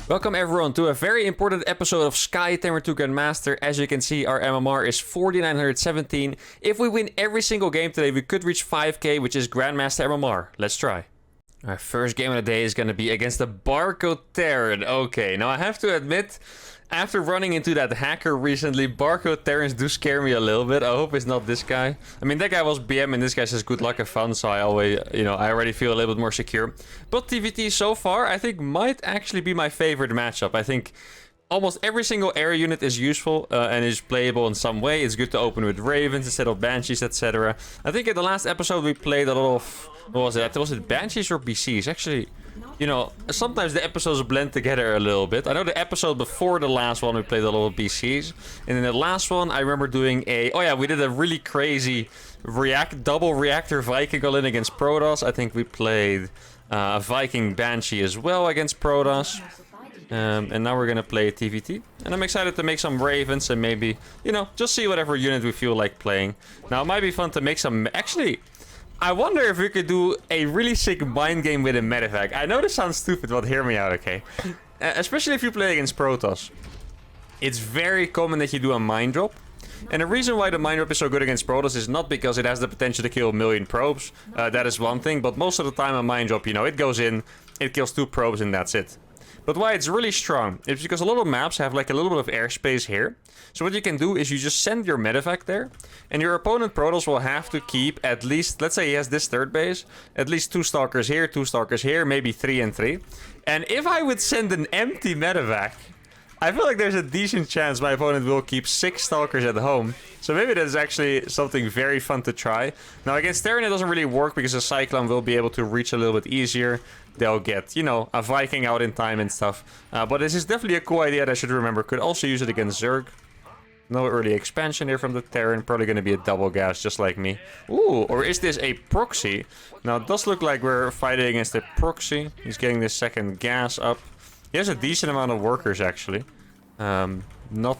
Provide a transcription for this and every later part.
Welcome everyone to a very important episode of Sky Terran 2 Grandmaster. As you can see, our MMR is 4917. If we win every single game today, we could reach 5k, which is Grandmaster MMR. Let's try. Our first game of the day is going to be against the Barcode Terran. Okay, now I have to admit, after running into that hacker recently, Barcode Terrans do scare me a little bit. I hope it's not this guy. I mean, that guy was BM and this guy says good luck and fun, so I always, I already feel a little bit more secure. But TVT so far, I think might actually be my favorite matchup. I think almost every single air unit is useful and is playable in some way. It's good to open with Ravens instead of Banshees, etc. I think in the last episode we played a lot of... What was it? Was it Banshees or BCs? Actually, sometimes the episodes blend together a little bit. I know the episode before the last one we played a lot of BCs. And in the last one I remember doing a... Oh yeah, we did a really crazy double reactor Viking all in against Protoss. I think we played a Viking Banshee as well against Protoss. And now we're gonna play TVT. And I'm excited to make some Ravens and maybe, just see whatever unit we feel like playing. Now it might be fun to make some... Actually, I wonder if we could do a really sick mind game with a medevac. I know this sounds stupid, but hear me out, okay? Especially if you play against Protoss. It's very common that you do a mind drop. And the reason why the mind drop is so good against Protoss is not because it has the potential to kill a million probes. That is one thing, but most of the time a mind drop, it goes in, it kills 2 probes and that's it. But why it's really strong is because a lot of maps have like a little bit of airspace here. So what you can do is you just send your medevac there. And your opponent Protoss will have to keep at least, let's say he has this third base. At least 2 stalkers here, 2 stalkers here, maybe 3 and 3. And if I would send an empty medevac, I feel like there's a decent chance my opponent will keep 6 stalkers at home. So maybe that is actually something very fun to try. Now against Terran it doesn't really work because a Cyclone will be able to reach a little bit easier. They'll get, a Viking out in time and stuff. But this is definitely a cool idea that I should remember. Could also use it against Zerg. No early expansion here from the Terran. Probably going to be a double gas just like me. Ooh, or is this a proxy? Now it does look like we're fighting against a proxy. He's getting this second gas up. He has a decent amount of workers actually. Not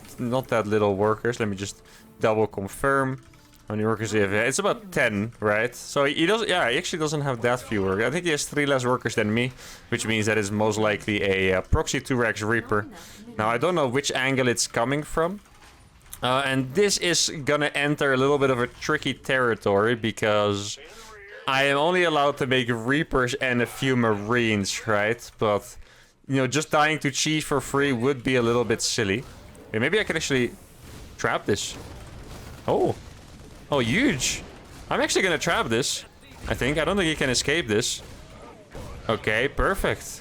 that little workers. Let me just double confirm. How many workers do you have? It's about 10, right? So he doesn't. Yeah, he actually doesn't have that few workers. I think he has 3 less workers than me, which means that is most likely a proxy 2-Rex Reaper. Now I don't know which angle it's coming from, and this is gonna enter a little bit of a tricky territory because I am only allowed to make Reapers and a few Marines, right? But just dying to cheese for free would be a little bit silly. Okay, maybe I can actually trap this. Oh, huge. I'm actually gonna trap this, I think. I don't think he can escape this. Okay, perfect.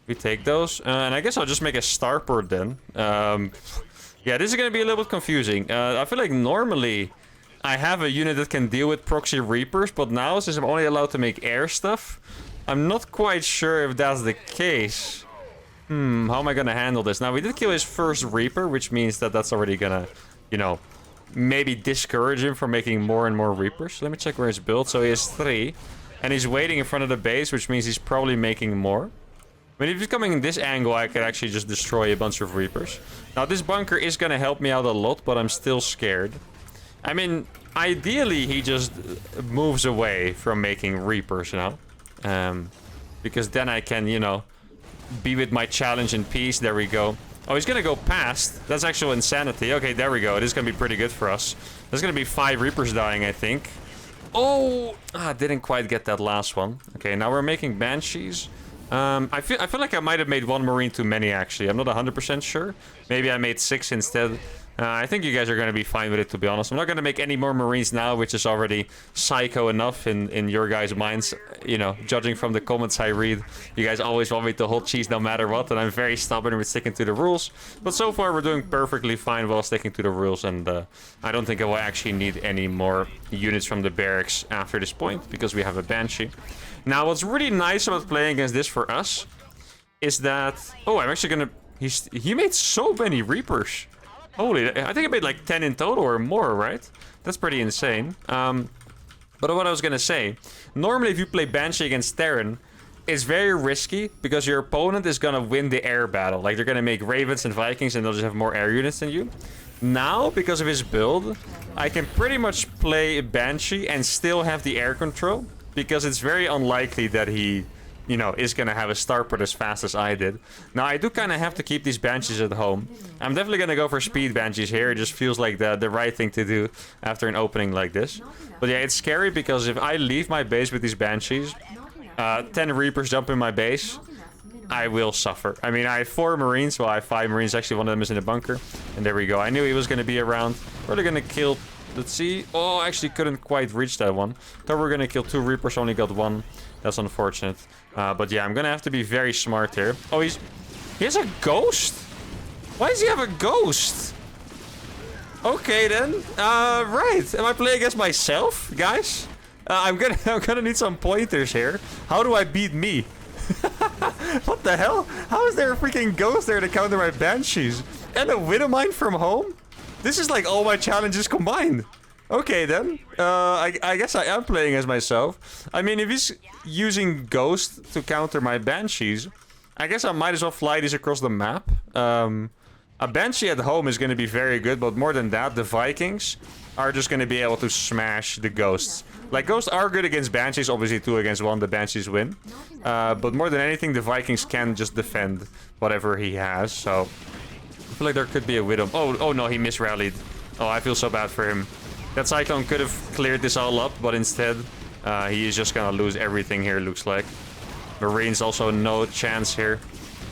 We take those. And I guess I'll just make a starport then. Yeah, this is gonna be a little bit confusing. I feel like normally I have a unit that can deal with proxy Reapers, but now since I'm only allowed to make air stuff, I'm not quite sure if that's the case. How am I gonna handle this? Now, we did kill his first Reaper, which means that that's already gonna, maybe discourage him from making more and more Reapers. Let me check where he's built. So he has 3. And he's waiting in front of the base, which means he's probably making more. I mean, if he's coming in this angle, I could actually just destroy a bunch of Reapers. Now, this bunker is gonna help me out a lot, but I'm still scared. I mean, ideally, he just moves away from making Reapers now. Because then I can, be with my challenge in peace. There we go. Oh, he's gonna go past. That's actual insanity. Okay, there we go. This is gonna be pretty good for us. There's gonna be 5 Reapers dying, I think. Oh! Didn't quite get that last one. Okay, now we're making Banshees. I feel like I might have made 1 Marine too many, actually. I'm not 100% sure. Maybe I made 6 instead. I think you guys are going to be fine with it, to be honest. I'm not going to make any more Marines now, which is already psycho enough in your guys' minds. Judging from the comments I read, you guys always want me to hold cheese no matter what, and I'm very stubborn with sticking to the rules. But so far, we're doing perfectly fine while sticking to the rules, and I don't think I will actually need any more units from the barracks after this point, because we have a Banshee. Now, what's really nice about playing against this for us is that... Oh, I'm actually going to... He made so many Reapers. Holy, I think I made like 10 in total or more, right? That's pretty insane. But what I was gonna say, normally if you play Banshee against Terran, it's very risky because your opponent is gonna win the air battle. Like, they're gonna make Ravens and Vikings and they'll just have more air units than you. Now, because of his build, I can pretty much play Banshee and still have the air control, because it's very unlikely that he you know, is gonna have a starport as fast as I did. Now, I do kind of have to keep these Banshees at home. I'm definitely gonna go for speed Banshees here. It just feels like the right thing to do after an opening like this. But yeah, it's scary because if I leave my base with these Banshees, 10 Reapers jump in my base, I will suffer. I mean, I have 4 Marines. Well, I have 5 Marines. Actually, one of them is in the bunker. And there we go. I knew he was going to be around. We're going to kill... Let's see. Oh, actually couldn't quite reach that one. Thought we were going to kill 2 Reapers. Only got 1. That's unfortunate. But yeah, I'm going to have to be very smart here. Oh, he has a ghost? Why does he have a ghost? Okay, then. Right. Am I playing against myself, guys? I'm gonna need some pointers here. How do I beat me? What the hell? How is there a freaking ghost there to counter my Banshees? And a Widowmine from home? This is like all my challenges combined. Okay then. I guess I am playing as myself. I mean, if he's using Ghost to counter my Banshees, I guess I might as well fly these across the map. A Banshee at home is going to be very good, but more than that, the Vikings are just going to be able to smash the Ghosts. Like, Ghosts are good against Banshees, obviously 2 against 1, the Banshees win. But more than anything, the Vikings can just defend whatever he has, so... I feel like there could be a Widow. Oh no, he misrallied. Oh, I feel so bad for him. That Cyclone could have cleared this all up, but instead, he is just gonna lose everything here, looks like. Marines also no chance here.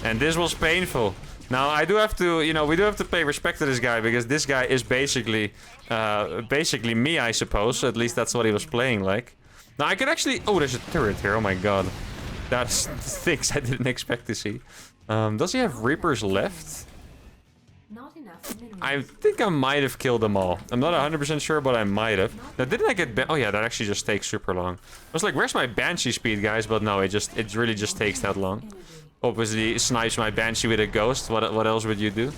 And this was painful. Now, I do have to, you know, we do have to pay respect to this guy, because this guy is basically me, I suppose. At least that's what he was playing like. Now, I could actually... Oh, there's a turret here. Oh my god. That's things I didn't expect to see. Does he have Reapers left? I think I might have killed them all. I'm not 100% sure, but I might have. Now, didn't I get... Oh yeah, that actually just takes super long. I was like, where's my Banshee speed, guys? But no, it really just takes that long. Obviously, snipes my Banshee with a Ghost. What else would you do?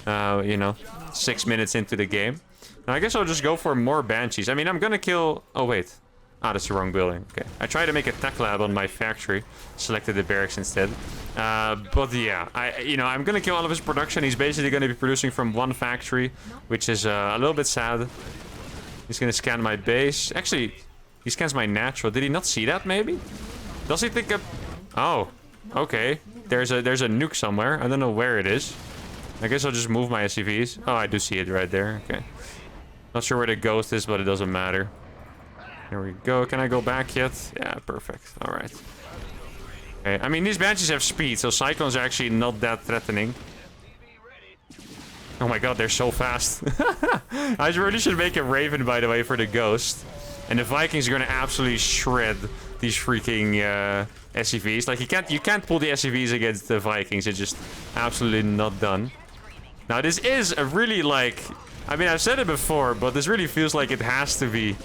You know, 6 minutes into the game. Now, I guess I'll just go for more Banshees. I mean, I'm gonna kill... Oh, wait. Ah, that's the wrong building. Okay. I tried to make a tech lab on my factory. Selected the barracks instead. But yeah, I'm gonna kill all of his production. He's basically gonna be producing from one factory, which is a little bit sad. He's gonna scan my base. Actually, he scans my natural. Did he not see that, maybe? Does he think of... Oh, okay. There's a nuke somewhere. I don't know where it is. I guess I'll just move my SCVs. Oh, I do see it right there. Okay. Not sure where the Ghost is, but it doesn't matter. Here we go. Can I go back yet? Yeah, perfect. All right. Okay. I mean, these Banshees have speed, so Cyclones are actually not that threatening. Oh my god, they're so fast. I really should make a Raven, by the way, for the Ghost. And the Vikings are gonna absolutely shred these freaking SCVs. Like, you can't pull the SCVs against the Vikings. It's just absolutely not done. Now, this is a really, like... I mean, I've said it before, but this really feels like it has to be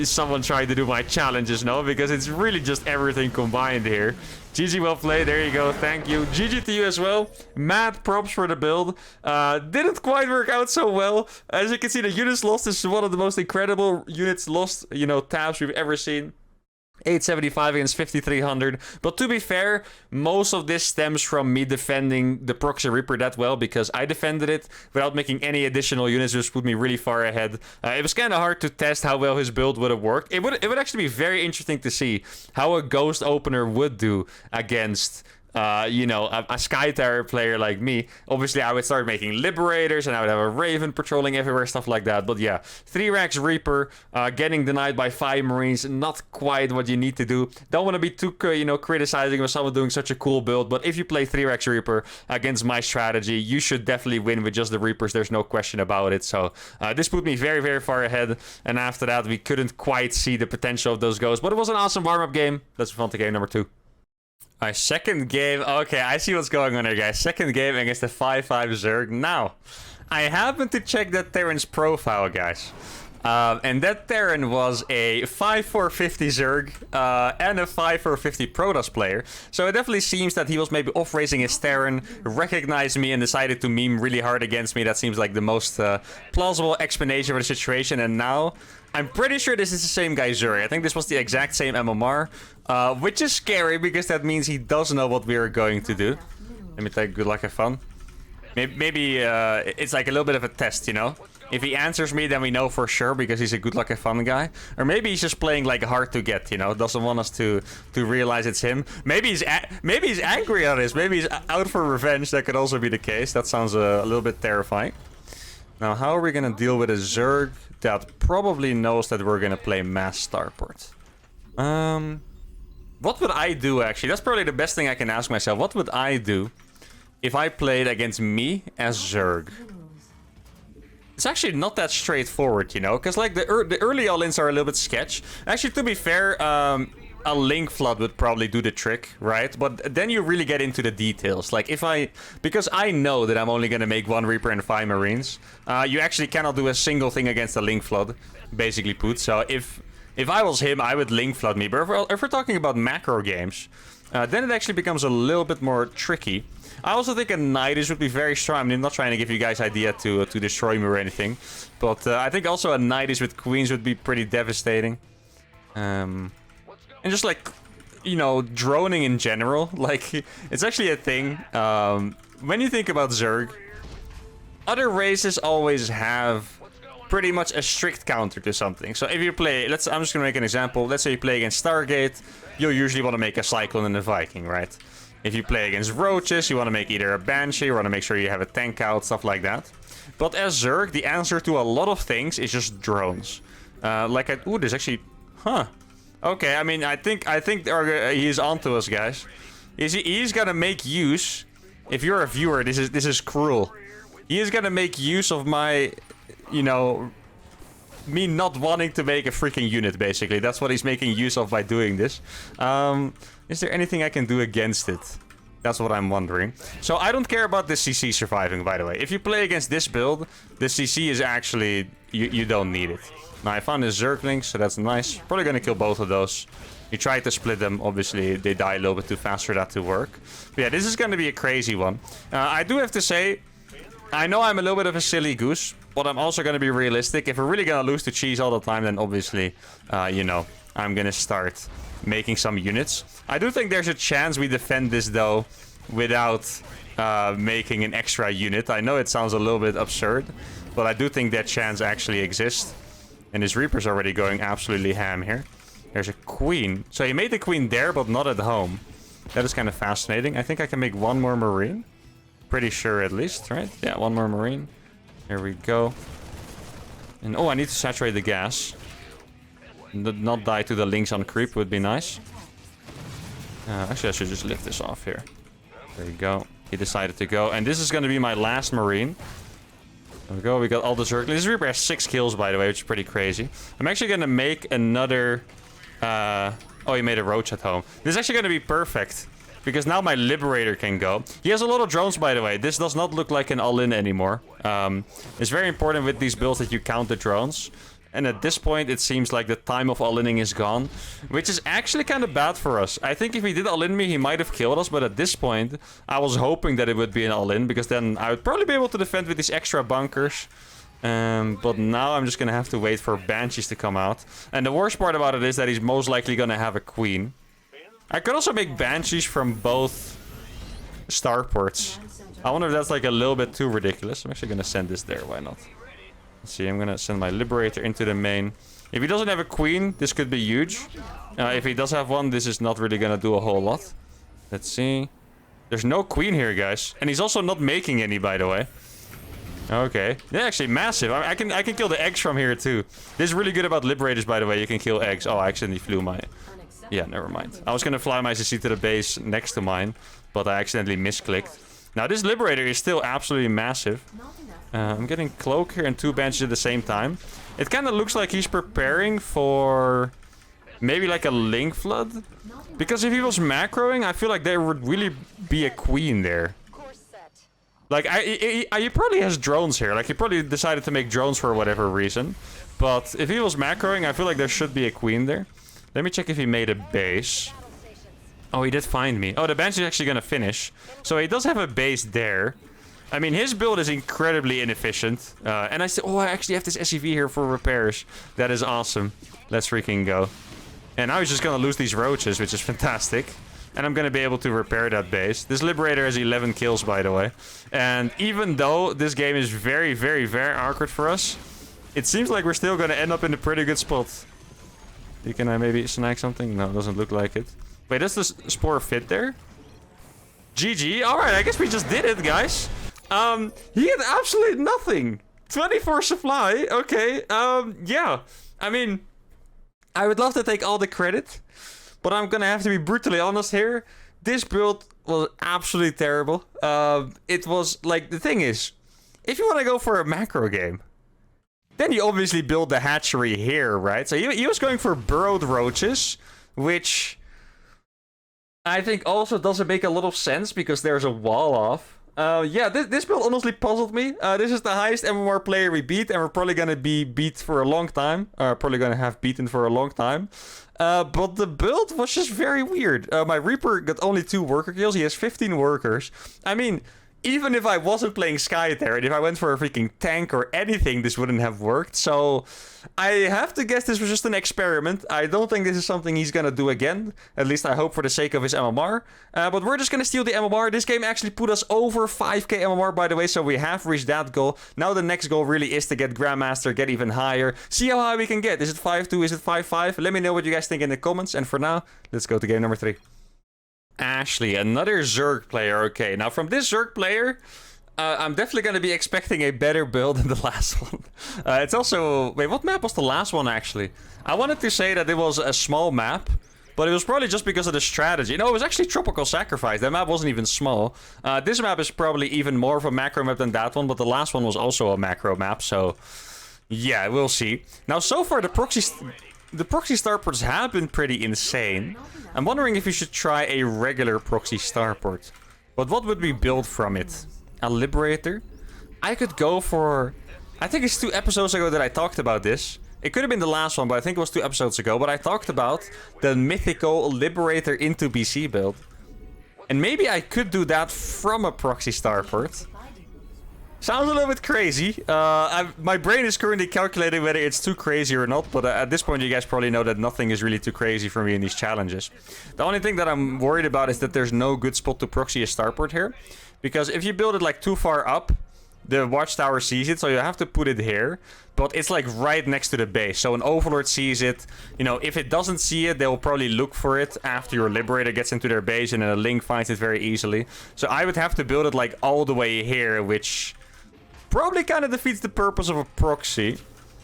someone trying to do my challenges, no? Because it's really just everything combined here. GG, well played. There you go. Thank you. GG to you as well. Mad props for the build. Didn't quite work out so well. As you can see, the units lost is one of the most incredible units lost, you know, tabs we've ever seen. 875 against 5300. But to be fair, most of this stems from me defending the Proxy Reaper that well, because I defended it without making any additional units, which put me really far ahead. It was kind of hard to test how well his build would have worked. It would actually be very interesting to see how a Ghost opener would do against... you know, a Sky Terror player like me. Obviously, I would start making Liberators, and I would have a Raven patrolling everywhere, stuff like that. But yeah, 3-Rax Reaper, getting denied by 5 Marines, not quite what you need to do. Don't want to be too, you know, criticizing of someone doing such a cool build, but if you play 3-Rax Reaper against my strategy, you should definitely win with just the Reapers. There's no question about it. So this put me very, very far ahead, and after that, we couldn't quite see the potential of those Ghosts. But it was an awesome warm-up game. Let's move on to game number 2. Alright, second game. Okay, I see what's going on here, guys. Second game against the 5-5 Zerg. Now, I happened to check that Terran's profile, guys. And that Terran was a 5-4-50 Zerg and a 5-4-50 Protoss player. So it definitely seems that he was maybe off-racing his Terran, recognized me, and decided to meme really hard against me. That seems like the most plausible explanation for the situation. And now, I'm pretty sure this is the same guy, Zerg. I think this was the exact same MMR. Which is scary, because that means he does know what we are going to do. Let me take good luck, have fun. Maybe it's like a little bit of a test, you know? If he answers me, then we know for sure because he's a good luck and fun guy. Or maybe he's just playing like hard to get, you know, doesn't want us to realize it's him. Maybe he's angry at us. Maybe he's out for revenge. That could also be the case. That sounds a little bit terrifying. Now, how are we gonna deal with a Zerg that probably knows that we're gonna play mass starport? What would I do actually? That's probably the best thing I can ask myself. What would I do if I played against me as Zerg? It's actually not that straightforward, you know, because like the early all-ins are a little bit sketch. Actually, to be fair, a link flood would probably do the trick, right? But then you really get into the details. Like because I know that I'm only gonna make 1 Reaper and 5 Marines. You actually cannot do a single thing against a link flood, basically put. So if I was him, I would link flood me. But if we're talking about macro games, then it actually becomes a little bit more tricky. I also think a Nidus would be very strong. I'm not trying to give you guys idea to destroy me or anything. But I think also a Nidus with Queens would be pretty devastating. And just like, you know, droning in general. Like, it's actually a thing. When you think about Zerg, other races always have pretty much a strict counter to something. So if you play, I'm just going to make an example. Let's say you play against Stargate. You'll usually want to make a Cyclone and a Viking, right? If you play against Roaches, you want to make either a Banshee, you want to make sure you have a tank out, stuff like that. But as Zerg, the answer to a lot of things is just drones. Ooh, there's actually... Huh. Okay, I mean, I think he's onto us, guys. He's gonna make use... If you're a viewer, this is cruel. He is gonna make use of my... You know... Me not wanting to make a freaking unit, basically. That's what he's making use of by doing this. Is there anything I can do against it? That's what I'm wondering. So I don't care about the CC surviving, by the way. If you play against this build, the CC is actually... You don't need it. Now, I found his Zerglings, so that's nice. Probably gonna kill both of those. He tried to split them. Obviously, they die a little bit too fast for that to work. But yeah, this is gonna be a crazy one. I do have to say... I know I'm a little bit of a silly goose, but I'm also going to be realistic. If we're really going to lose to cheese all the time, then obviously, you know, I'm going to start making some units. I do think there's a chance we defend this, though, without making an extra unit. I know it sounds a little bit absurd, but I do think that chance actually exists. And his Reaper's already going absolutely ham here. There's a Queen. So he made the Queen there, but not at home. That is kind of fascinating. I think I can make 1 more Marine. Pretty sure at least, right? Yeah, 1 more Marine. There we go. And oh, I need to saturate the gas. Not die to the links on creep would be nice. Actually, I should just lift this off here. There you go. He decided to go. And this is going to be my last Marine. There we go. We got all the Zerglings. This Reaper has 6 kills, by the way, which is pretty crazy. I'm actually going to make another... oh, he made a Roach at home. This is actually going to be perfect. Because now my Liberator can go. He has a lot of drones, by the way. This does not look like an all-in anymore. It's very important with these builds that you count the drones. And at this point, it seems like the time of all-inning is gone. Which is actually kind of bad for us. I think if he did all-in me, he might have killed us. But at this point, I was hoping that it would be an all-in. Because then I would probably be able to defend with these extra bunkers. But now I'm just going to have to wait for Banshees to come out. And the worst part about it is that he's most likely going to have a Queen. I could also make Banshees from both starports. I wonder if that's like a little bit too ridiculous. I'm actually going to send this there. Why not? Let's see. I'm going to send my Liberator into the main. If he doesn't have a Queen, this could be huge. If he does have one, this is not really going to do a whole lot. Let's see. There's no Queen here, guys. And he's also not making any, by the way. Okay. They're actually massive. I can kill the eggs from here, too. This is really good about Liberators, by the way. You can kill eggs. Oh, I accidentally flew my... Yeah, never mind. I was going to fly my CC to the base next to mine, but I accidentally misclicked. Now, this Liberator is still absolutely massive. I'm getting Cloak here and 2 Banshees at the same time. It kind of looks like he's preparing for maybe like a Link Flood. Because if he was macroing, I feel like there would really be a Queen there. Like, he probably has drones here. Like, he probably decided to make drones for whatever reason. But if he was macroing, I feel like there should be a Queen there. Let me check if he made a base. Oh, he did find me. Oh, the Banshee is actually going to finish. So he does have a base there. I mean, his build is incredibly inefficient. And I actually have this SCV here for repairs. That is awesome. Let's freaking go. And now he's just going to lose these Roaches, which is fantastic. And I'm going to be able to repair that base. This Liberator has 11 kills, by the way. And even though this game is very, very, very awkward for us, it seems like we're still going to end up in a pretty good spot. Can I maybe snag something? No, it doesn't look like it. Wait, does the Spore fit there? GG. Alright, I guess we just did it, guys. He had absolutely nothing. 24 supply. Okay. Yeah. I mean, I would love to take all the credit, but I'm gonna have to be brutally honest here. This build was absolutely terrible. It was like, the thing is, if you want to go for a macro game, then you obviously build the hatchery here, right? So he was going for burrowed roaches, which I think also doesn't make a lot of sense because there's a wall off. Yeah, this build honestly puzzled me. This is the highest MMR player we beat, and we're probably gonna be beat for a long time. Probably gonna have beaten for a long time. But the build was just very weird. My Reaper got only 2 worker kills. He has 15 workers. I mean, even if I wasn't playing Sky Terran, if I went for a freaking tank or anything, this wouldn't have worked. So I have to guess this was just an experiment. I don't think this is something he's gonna do again. At least I hope for the sake of his MMR. But we're just gonna steal the MMR. This game actually put us over 5k MMR, by the way, so we have reached that goal. Now the next goal really is to get Grandmaster, get even higher. See how high we can get. Is it 5-2? Is it 5-5? Let me know what you guys think in the comments. And for now, let's go to game number 3. Ashley, another Zerg player. Okay, now from this Zerg player, I'm definitely going to be expecting a better build than the last one. It's also... Wait, what map was the last one, actually? I wanted to say that it was a small map, but it was probably just because of the strategy. No, it was actually Tropical Sacrifice. That map wasn't even small. This map is probably even more of a macro map than that one, but the last one was also a macro map, so... Yeah, we'll see. Now, so far, the proxy starports have been pretty insane. I'm wondering if we should try a regular proxy starport. But what would we build from it? A Liberator? I could go for... I think it's 2 episodes ago that I talked about this. It could have been the last one, but I think it was 2 episodes ago. But I talked about the mythical Liberator into BC build. And maybe I could do that from a proxy starport. Sounds a little bit crazy. My brain is currently calculating whether it's too crazy or not, but at this point you guys probably know that nothing is really too crazy for me in these challenges. The only thing that I'm worried about is that there's no good spot to proxy a starport here. Because if you build it like too far up, the watchtower sees it, so you have to put it here. But it's like right next to the base, so an Overlord sees it. You know, if it doesn't see it, they will probably look for it after your Liberator gets into their base, and then a Link finds it very easily. So I would have to build it like all the way here, which... probably kind of defeats the purpose of a proxy.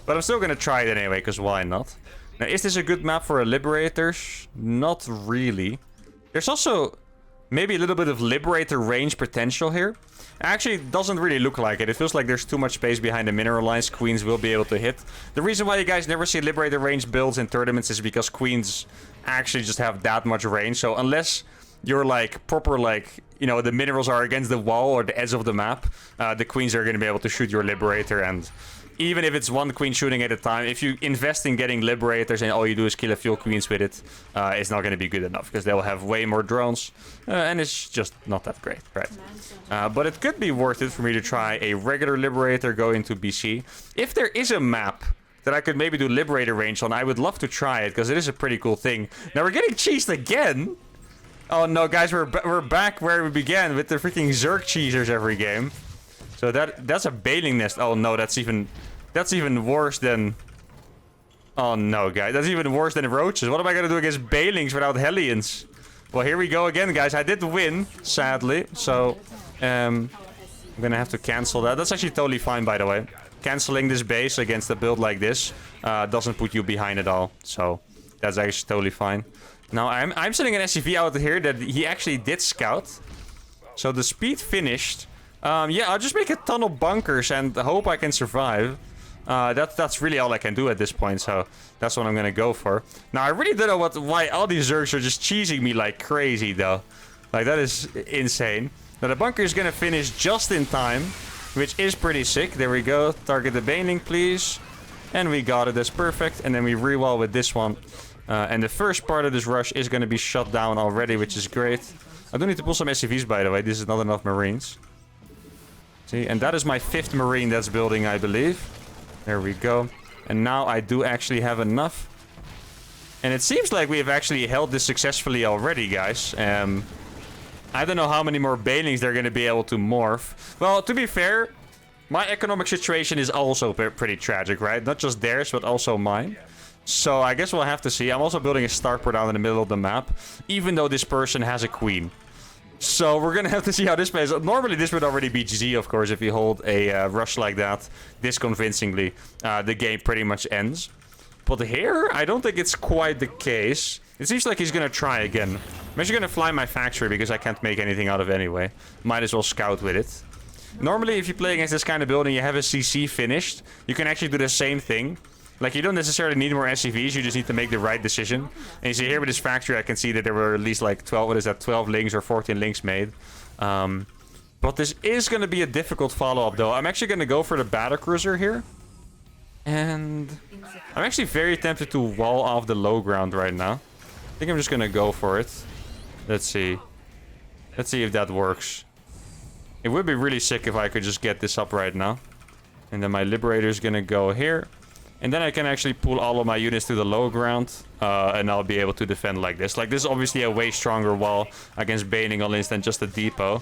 But I'm still going to try it anyway, because why not? Now, is this a good map for a Liberator? Not really. There's also maybe a little bit of Liberator range potential here. Actually, it doesn't really look like it. It feels like there's too much space behind the mineral lines. Queens will be able to hit. The reason why you guys never see Liberator range builds in tournaments is because Queens actually just have that much range. So unless you're like proper, like, you know, the minerals are against the wall or the edge of the map, the Queens are going to be able to shoot your Liberator. And even if it's one Queen shooting at a time, if you invest in getting Liberators and all you do is kill a few Queens with it, it's not going to be good enough because they'll have way more drones. And it's just not that great, right? But it could be worth it for me to try a regular Liberator, go into BC. If there is a map that I could maybe do Liberator range on, I would love to try it because it is a pretty cool thing. Now we're getting cheesed again. Oh no, guys, we're back where we began with the freaking Zerg cheesers every game. So that's a bailing nest. Oh no, that's even worse than... Oh no, guys, that's even worse than roaches. What am I gonna do against bailings without Hellions? Well, here we go again, guys. I did win, sadly. So, I'm gonna have to cancel that. That's actually totally fine, by the way. Canceling this base against a build like this doesn't put you behind at all. So, that's actually totally fine. Now, I'm sending an SCV out here that he actually did scout. So, the speed finished. Yeah, I'll just make a ton of bunkers and hope I can survive. That's really all I can do at this point, so that's what I'm gonna go for. Now, I really don't know why all these Zergs are just cheesing me like crazy, though. Like, that is insane. Now, the bunker is gonna finish just in time, which is pretty sick. There we go. Target the Baneling, please. And we got it. That's perfect. And then we rewall with this one. And the first part of this rush is gonna be shut down already, which is great. I do need to pull some SCVs, by the way. This is not enough Marines. See, and that is my 5th Marine that's building, I believe. There we go. And now I do actually have enough And it seems like we have actually held this successfully already, guys. I don't know how many more Banelings they're going to be able to morph. Well, to be fair, my economic situation is also pretty tragic, right? Not just theirs, but also mine. So I guess we'll have to see. I'm also building a starport down in the middle of the map, even though this person has a queen. So we're going to have to see how this plays. Normally this would already be GG, of course, if you hold a rush like that this convincingly. The game pretty much ends. But here, I don't think it's quite the case. It seems like he's going to try again. I'm actually going to fly my factory because I can't make anything out of it anyway. Might as well scout with it. Normally, if you play against this kind of building, you have a CC finished. You can actually do the same thing. Like, you don't necessarily need more SCVs, you just need to make the right decision. And you see here with this factory, I can see that there were at least like 12 links or 14 links made. But this is going to be a difficult follow-up, though. I'm actually going to go for the battlecruiser here. And I'm actually very tempted to wall off the low ground right now. I think I'm just going to go for it. Let's see. Let's see if that works. It would be really sick if I could just get this up right now. And then my Liberator's going to go here. And then I can actually pull all of my units to the low ground. And I'll be able to defend like this. Like, this is obviously a way stronger wall against Baning All-ins than just a depot.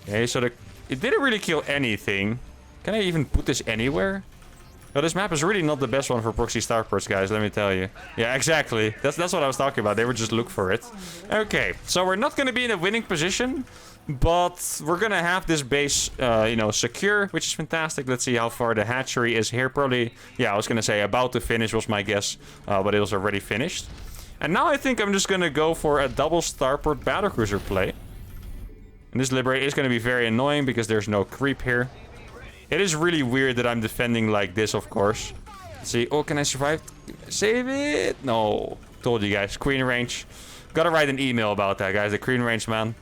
Okay, so it didn't really kill anything. Can I even put this anywhere? Well, this map is really not the best one for proxy starports, guys, let me tell you. Yeah, exactly. That's what I was talking about. They would just look for it. Okay, so we're not going to be in a winning position. But we're going to have this base, you know, secure, which is fantastic. Let's see how far the hatchery is here. Probably, yeah, I was going to say about to finish was my guess. But it was already finished. And now I think I'm just going to go for a double starport battlecruiser play. And this Liberator is going to be very annoying because there's no creep here. It is really weird that I'm defending like this, of course. Let's see. Oh, can I survive? Save it? No. Told you guys. Queen range. Gotta write an email about that, guys. The queen range, man.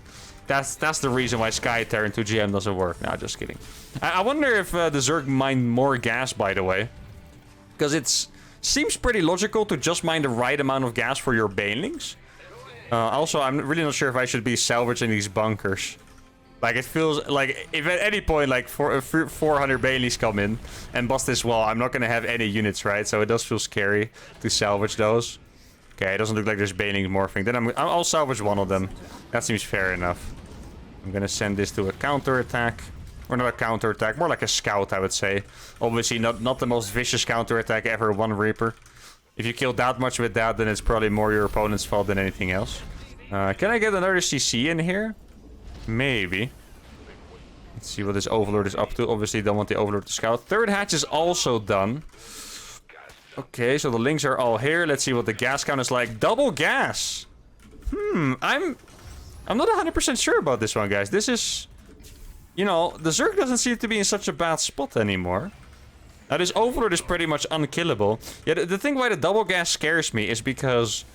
That's the reason why Sky Terran 2GM doesn't work. No, just kidding. I wonder if the Zerg mine more gas, by the way. Because it seems pretty logical to just mine the right amount of gas for your Banelings. Also, I'm really not sure if I should be salvaging these bunkers. Like, it feels like if at any point, like, 400 Baileys come in and bust this wall, I'm not going to have any units, right? So it does feel scary to salvage those. Okay, it doesn't look like there's Banelings morphing. Then I'll salvage one of them. That seems fair enough. I'm going to send this to a counterattack. Or not a counterattack, more like a scout, I would say. Obviously, not the most vicious counterattack ever, one Reaper. If you kill that much with that, then it's probably more your opponent's fault than anything else. Can I get another CC in here? Maybe. Let's see what this Overlord is up to. Obviously, don't want the Overlord to scout. Third hatch is also done. Okay, so the links are all here. Let's see what the gas count is like. Double gas! I'm not 100% sure about this one, guys. This is... You know, the Zerg doesn't seem to be in such a bad spot anymore. Now, this Overlord is pretty much unkillable. Yeah, the thing why the double gas scares me is because...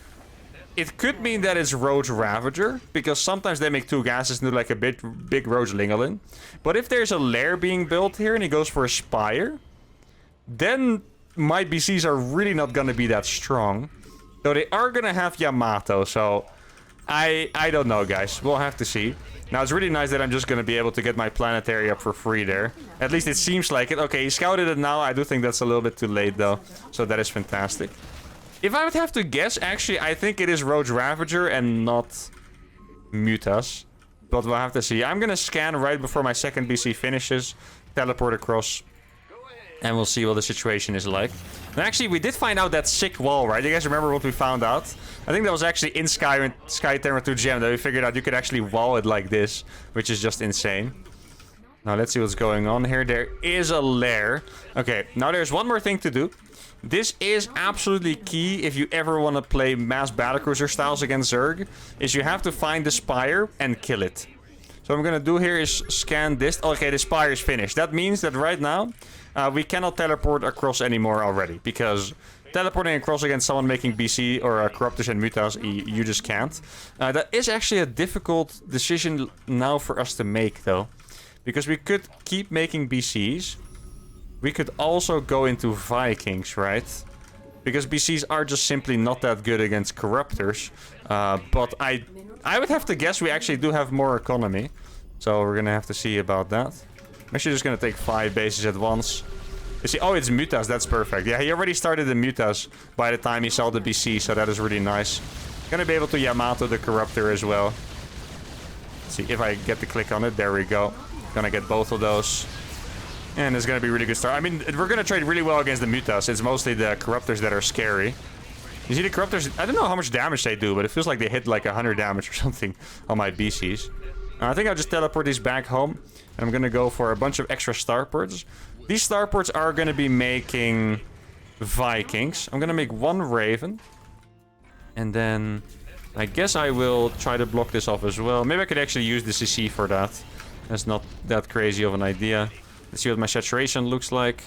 It could mean that it's Roach Ravager, because sometimes they make two gases into like a big Roach Lingollin. But if there's a lair being built here and he goes for a Spire, then my BCs are really not going to be that strong. Though they are going to have Yamato, so I don't know, guys. We'll have to see. Now, it's really nice that I'm just going to be able to get my planetary up for free there. At least it seems like it. Okay, he scouted it now. I do think that's a little bit too late, though. So that is fantastic. If I would have to guess, actually, I think it is Roach Ravager and not Mutas. But we'll have to see. I'm going to scan right before my second BC finishes. Teleport across. And we'll see what the situation is like. And actually, we did find out that sick wall, right? You guys remember what we found out? I think that was actually in Sky Terran 2GM that we figured out you could actually wall it like this. Which is just insane. Now, let's see what's going on here. There is a lair. Okay, now there's one more thing to do. This is absolutely key if you ever want to play mass battlecruiser styles against Zerg. Is you have to find the Spire and kill it. So what I'm going to do here is scan this. Okay, the Spire is finished. That means that right now, we cannot teleport across anymore already. Because teleporting across against someone making BC or Corruptors and Mutas, you just can't. That is actually a difficult decision now for us to make, though. Because we could keep making BCs. We could also go into Vikings, right? Because BCs are just simply not that good against Corruptors. But I would have to guess we actually do have more economy. So we're going to have to see about that. I'm actually just going to take 5 bases at once. You see, oh, it's Mutas. That's perfect. Yeah, he already started the Mutas by the time he saw the BC, so that is really nice. Gonna be able to Yamato the Corruptor as well. Let's see if I get the click on it. There we go. Gonna get both of those. And it's gonna be a really good start. I mean, we're gonna trade really well against the Mutas. It's mostly the Corruptors that are scary. You see the Corruptors, I don't know how much damage they do, but it feels like they hit like 100 damage or something on my BCs. I think I'll just teleport these back home. And I'm gonna go for a bunch of extra starports. These starports are gonna be making Vikings. I'm gonna make one Raven. And then I guess I will try to block this off as well. Maybe I could actually use the CC for that. That's not that crazy of an idea. Let's see what my saturation looks like.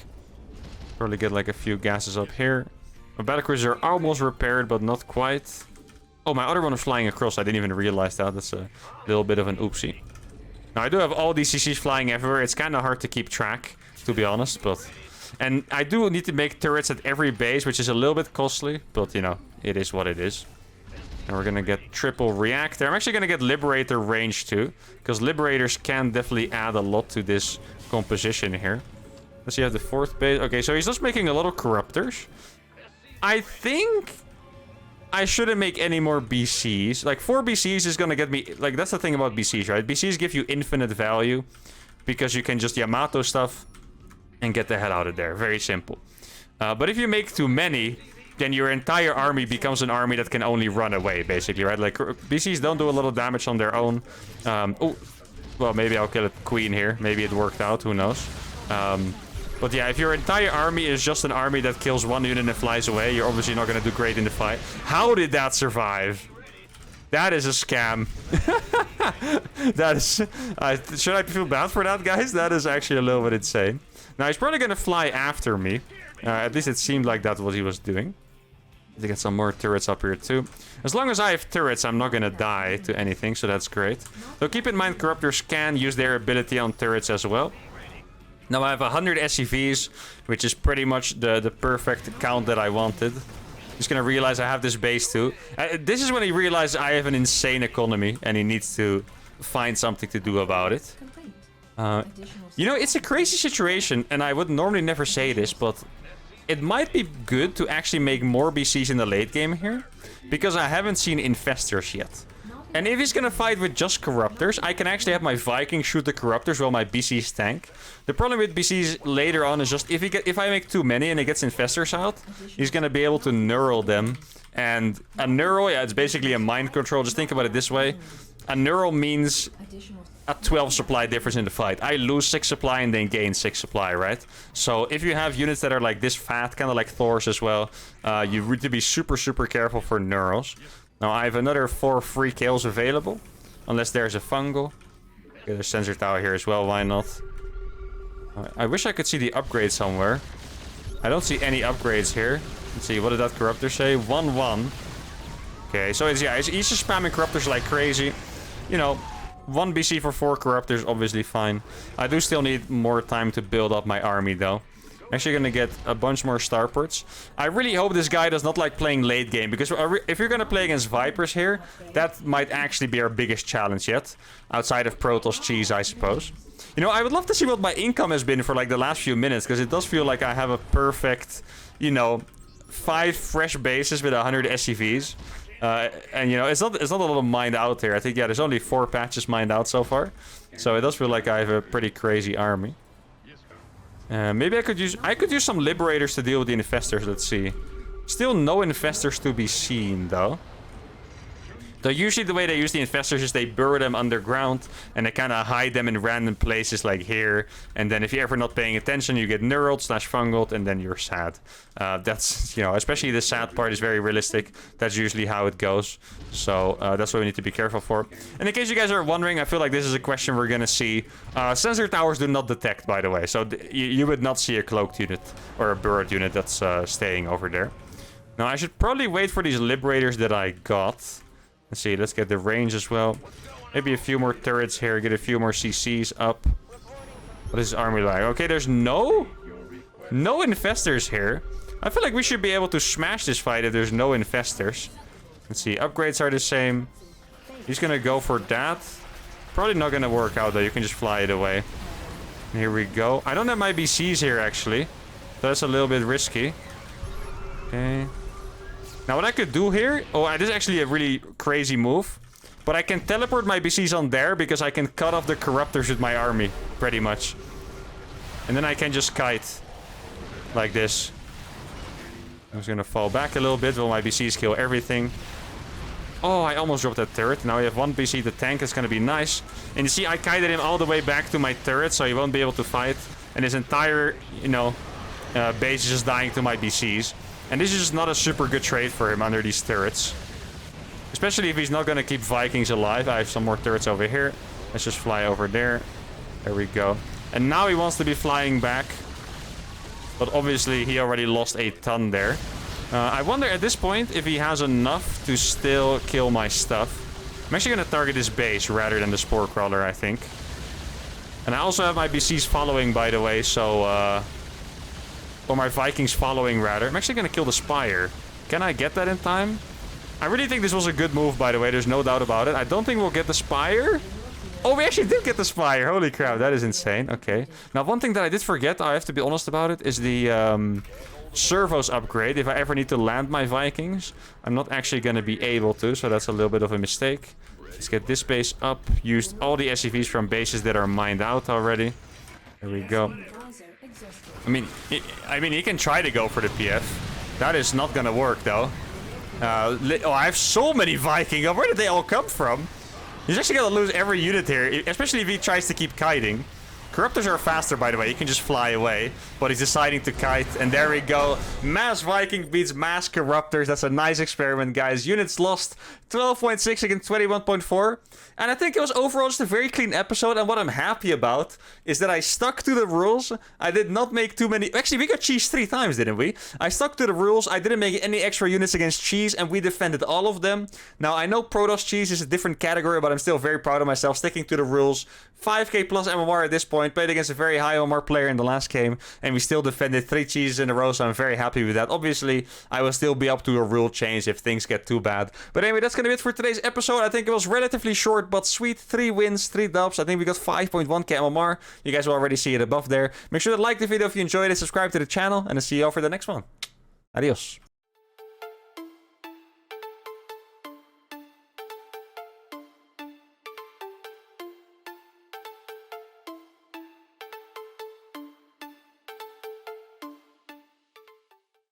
Probably get like a few gases up here. My battlecruisers are almost repaired, but not quite. Oh, my other one is flying across. I didn't even realize that. That's a little bit of an oopsie. Now, I do have all these CCs flying everywhere. It's kind of hard to keep track, to be honest. And I do need to make turrets at every base, which is a little bit costly. But, you know, it is what it is. And we're going to get triple reactor. I'm actually going to get Liberator range too. Because Liberators can definitely add a lot to this composition here. Let's see, I have the fourth base. Okay, so he's just making a lot of Corruptors. I think I shouldn't make any more BCs. Like, 4 BCs is going to get me... Like, that's the thing about BCs, right? BCs give you infinite value. Because you can just Yamato stuff and get the hell out of there. Very simple. But if you make too many, then your entire army becomes an army that can only run away, basically, right? Like, BCs don't do a lot of damage on their own. Oh, well, maybe I'll kill a queen here. Maybe it worked out. Who knows? But yeah, if your entire army is just an army that kills one unit and flies away, you're obviously not going to do great in the fight. How did that survive? That is a scam. That is... should I feel bad for that, guys? That is actually a little bit insane. Now, he's probably going to fly after me. At least it seemed like that's what he was doing. To get some more turrets up here too. As long as I have turrets, I'm not going to die to anything, so that's great. So keep in mind, Corruptors can use their ability on turrets as well. Now I have 100 SCVs, which is pretty much the perfect count that I wanted. He's gonna realize I have this base too. This is when he realizes I have an insane economy and he needs to find something to do about it. You know, it's a crazy situation, and I would normally never say this, but it might be good to actually make more BCs in the late game here, because I haven't seen Infestors yet. And if he's gonna fight with just Corruptors, I can actually have my Vikings shoot the Corruptors while my BCs tank. The problem with BCs later on is just if I make too many and he gets Infestors out, he's gonna be able to neural them. And a neural, yeah, it's basically a mind control. Just think about it this way. A neural means a 12 supply difference in the fight. I lose 6 supply and then gain 6 supply, right? So if you have units that are like this fat, kind of like Thor's as well, you need to be super, super careful for neurals. Now I have another 4 free kills available. Unless there's a fungal. Okay, there's sensor tower here as well, why not? I wish I could see the upgrade somewhere. I don't see any upgrades here. Let's see, what did that Corruptor say? 1-1. Okay, so it's, yeah, he's just spamming Corruptors like crazy. You know, 1 BC for 4 Corruptors, obviously fine. I do still need more time to build up my army though. Actually gonna get a bunch more starports. I really hope this guy does not like playing late game, because if you're gonna play against Vipers here, that might actually be our biggest challenge yet. Outside of Protoss cheese, I suppose. You know, I would love to see what my income has been for like the last few minutes, because it does feel like I have a perfect, you know, 5 fresh bases with 100 SCVs. And you know, it's not a lot of mined out there. I think, yeah, there's only 4 patches mined out so far. So it does feel like I have a pretty crazy army. Maybe I could use some Liberators to deal with the Infestors. Let's see. Still no Infestors to be seen, though. So usually the way they use the Infestors is they bury them underground and they kind of hide them in random places like here. And then if you're ever not paying attention, you get neuraled / fungaled and then you're sad. That's, you know, especially the sad part is very realistic. That's usually how it goes. So that's what we need to be careful for. And in case you guys are wondering, I feel like this is a question we're going to see. Sensor towers do not detect, by the way. So you would not see a cloaked unit or a burrowed unit that's staying over there. Now I should probably wait for these Liberators that I got. Let's see, let's get the range as well. Maybe a few more turrets here, get a few more CCs up. What is this army like? Okay, there's no Infestors here. I feel like we should be able to smash this fight if there's no Infestors. Let's see, upgrades are the same. He's gonna go for that. Probably not gonna work out though, you can just fly it away. And here we go. I don't have my BCs here actually. So that's a little bit risky. Okay. Now what I could do here... Oh, this is actually a really crazy move. But I can teleport my BCs on there because I can cut off the corruptors with my army, pretty much. And then I can just kite. Like this. I'm just gonna fall back a little bit while my BCs kill everything. Oh, I almost dropped that turret. Now we have one BC to tank. It's gonna be nice. And you see, I kited him all the way back to my turret, so he won't be able to fight. And his entire, you know, base is just dying to my BCs. And this is just not a super good trade for him under these turrets. Especially if he's not going to keep Vikings alive. I have some more turrets over here. Let's just fly over there. There we go. And now he wants to be flying back. But obviously he already lost a ton there. I wonder at this point if he has enough to still kill my stuff. I'm actually going to target his base rather than the Spore Crawler, I think. And I also have my BCs following, by the way, so... Or my Vikings following, rather. I'm actually going to kill the Spire. Can I get that in time? I really think this was a good move, by the way. There's no doubt about it. I don't think we'll get the Spire. Oh, we actually did get the Spire. Holy crap, that is insane. Okay. Now, one thing that I did forget, I have to be honest about it, is the servos upgrade. If I ever need to land my Vikings, I'm not actually going to be able to, so that's a little bit of a mistake. Let's get this base up. Used all the SCVs from bases that are mined out already. There we go. I mean, he can try to go for the PF. That is not going to work, though. Oh, I have so many Vikings. Where did they all come from? He's actually going to lose every unit here, especially if he tries to keep kiting. Corruptors are faster, by the way. You can just fly away. But he's deciding to kite. And there we go. Mass Viking beats mass Corruptors. That's a nice experiment, guys. Units lost 12.6 against 21.4. And I think it was overall just a very clean episode. And what I'm happy about is that I stuck to the rules. I did not make too many... Actually, we got cheese 3 times, didn't we? I stuck to the rules. I didn't make any extra units against cheese. And we defended all of them. Now, I know Protoss cheese is a different category. But I'm still very proud of myself sticking to the rules. 5k plus MMR at this point. Played against a very high MMR player in the last game. And we still defended 3 cheeses in a row. So I'm very happy with that. Obviously, I will still be up to a rule change if things get too bad. But anyway, that's going to be it for today's episode. I think it was relatively short but sweet. 3 wins, 3 dubs. I think we got 5.1k MMR. You guys will already see it above there. Make sure to like the video if you enjoyed it. Subscribe to the channel. And I'll see you all for the next one. Adios.